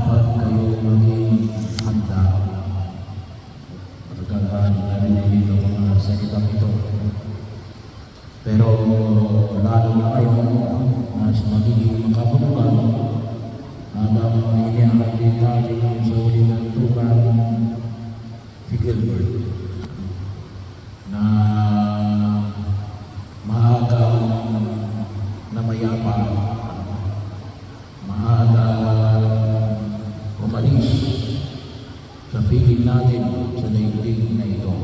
dapat kayo maging handa. Pagkakaan narinig ang mga salitang ito. Pero lalo na kayo mas magiging makabulugan habang iniakit natin sa uli ng tukan si Gilbert na maaga na mayapa, maaga umalis sa piling natin sa daigdig na ito.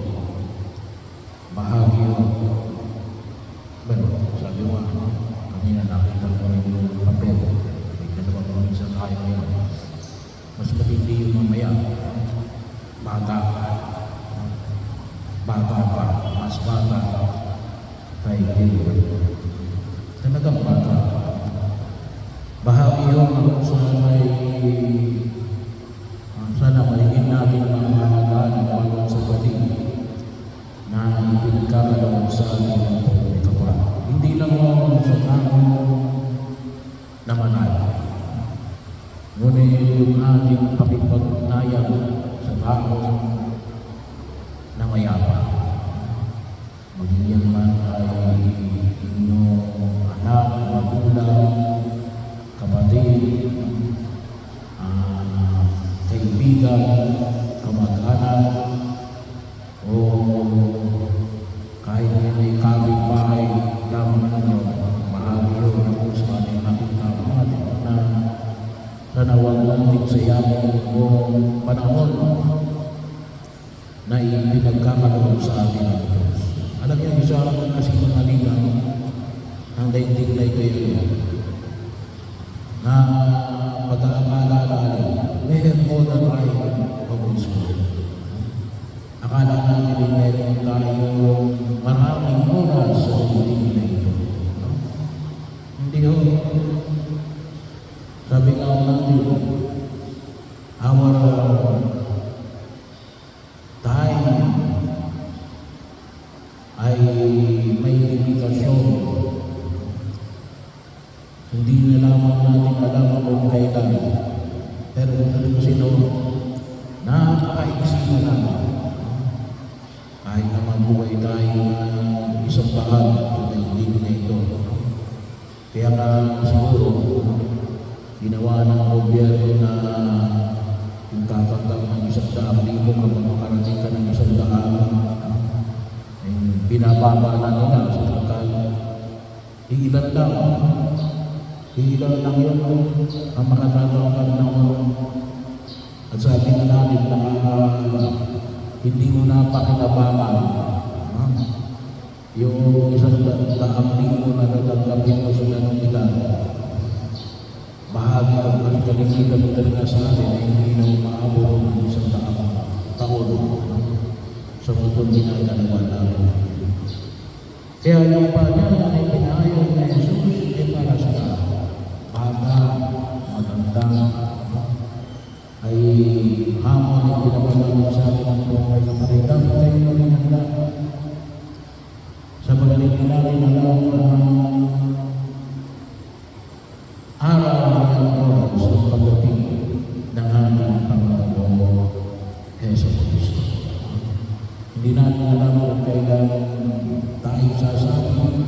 Bahagi yun. Pero sabi mo, kanina nakita ko rin yung papel. May dalawang probinsya tayo ngayon. Mas matindi yung mamaya. Bata pa, mas bata kay Gilbert. Talagang bata. Bahagi yun sa may sana maligin natin ang mahalagaan ng bawat sabating na ipinagkakalaw sa ating mga kapwa. Hindi lang sa tao na manalo. Ngunit yung ating pakipagnayan sa tao na mayapa. Magiging man ay inyong anak, magulang, kapatid, kaibigan, kamag-anak, o kahit may kapitbahay lamang ninyo, bahagi yun na kung saan ay nakita natin na sanawang natin sa yamin kung panahon na ipinagkakalaw sa atin ng Diyos. Alam niyo, isa kasi mga ligang ang daigdig na ito yun na pag-aakala natin meron mo na tayo pag-usko. Akala natin meron tayo maraming oras sa daigdig na ito. Hindi ho. Sabi nga natin, our time ay may limitasyon. Hindi na lamang natin alam kung kailan. Pero kung sino, napakaiksi na lang. Kahit na mabuhay tayo ng isang bahag na hindi na ito. Kaya nga siguro, ginawa ng gobyerno na yung tatanggap ng 100,000 kapag makarating ka ng 100,000, binababa na nila sapagkat ilan lang yun ang makatatawag ng at sabi na natin na hindi mo na pakinabangan yung 100,000 na tatanggapin mo sa ganong edad. Bahagi ng kalimitan mo talaga sa atin ay hindi na umaabot ng 100 taon sa mutong ginagalawa natin. Kaya yung panahon ay pinahayag na Jesus ay para sa bata, maganda, ay hamon ay pinapalaman sa atin ang buhay ng maritam. Tayo naman handa sa magaling natin alam araw ng oras sa pagdating ng aming Panginoon Hesus Kristo. Hindi natin alam kung kailan tayo sasabi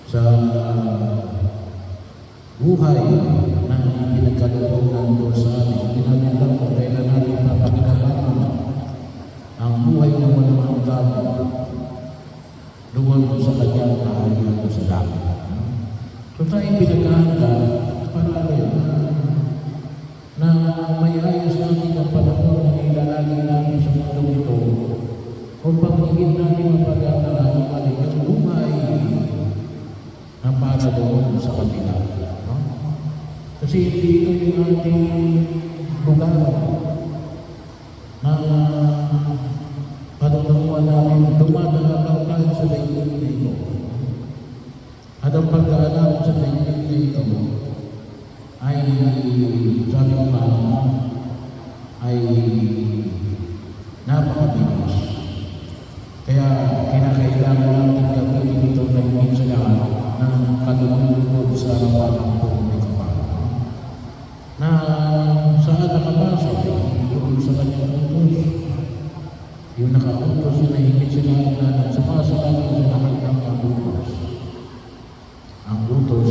sa buhay na pinagkaloob ng Diyos sa atin. Hindi natin alam kung kailan natin papakinabangan ang buhay ng walang hanggan luwag sa kanyang kaharian sa langit. So tayo pinaghahanda para rin na may ayos natin ang panahon na ilalagay natin sa mundo ito upang higit natin mapagandaan ang ating buhay na para doon sa kanila. Kasi hindi ito yung ating lugar na patutunguhan namin dumadalaw tayo sa daigdig na ito. At ang pagkaalam sa daigdig na ito ay sabi ko ay napakabilis. Kaya kinakailangan natin gagawin ito na higit sa lahat ng kalulugod sa harapan ng buong may kapal. Na siya na higit sa lahat na sumasalang sa lahat ng mga utos. Ang utos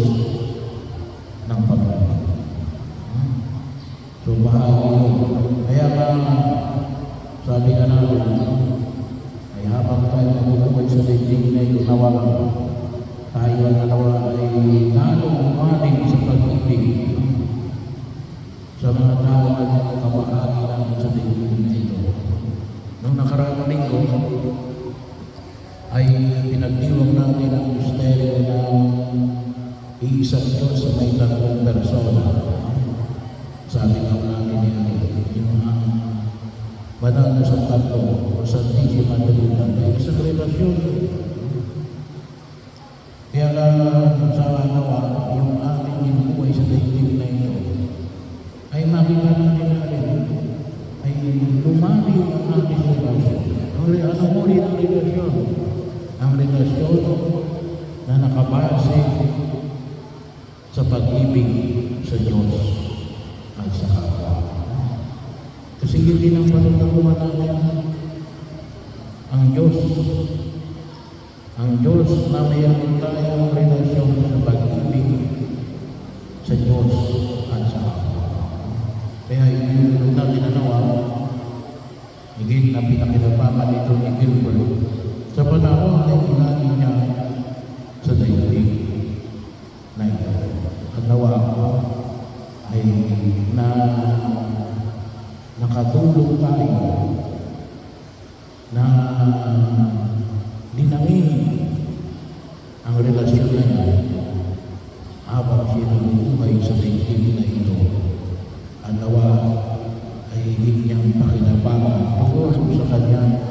ng Panginoon. So bahagi yun. Kaya nga, sabi nga namin, ay habang tayo nabubuhay sa daigdig na ito, nawa tayo nawa ay lalong umaling sa pag-ibig sa mga tao at kabahagi namin sa daigdig na ito. Nung nakaraang linggo, ay pinagdiwang natin ang misteryo ng iisang Diyos sa may tatlong persona. Sabi nga namin yung banal na sa tatlo o sa Santísima Trinidad ay isang relasyon. Kaya sa nawa, yung ating binubuhay sa daigdig na ito, ay makita natin ay lumali ang ating relasyon. Ano mo rin ang relasyon? Ang relasyon na nakabase sa pag-ibig sa Diyos at sa kapwa. Kasi hindi nang panunakuha natin ang Diyos na mayroon tayong relasyon sa pag-ibig sa Diyos at sa kapwa. Kaya yung natin nanawa, higit na pinakinabangan ito ni Gilbert sa panahon na inani niya sa daigdig na ito. Ang nawa ay nakatulong tayo na dinangin ang relasyon na yan habang siya nabubuhay sa daigdig na ito. Ang nawa ay higit niyang pakinabangan tungkol sa kanyang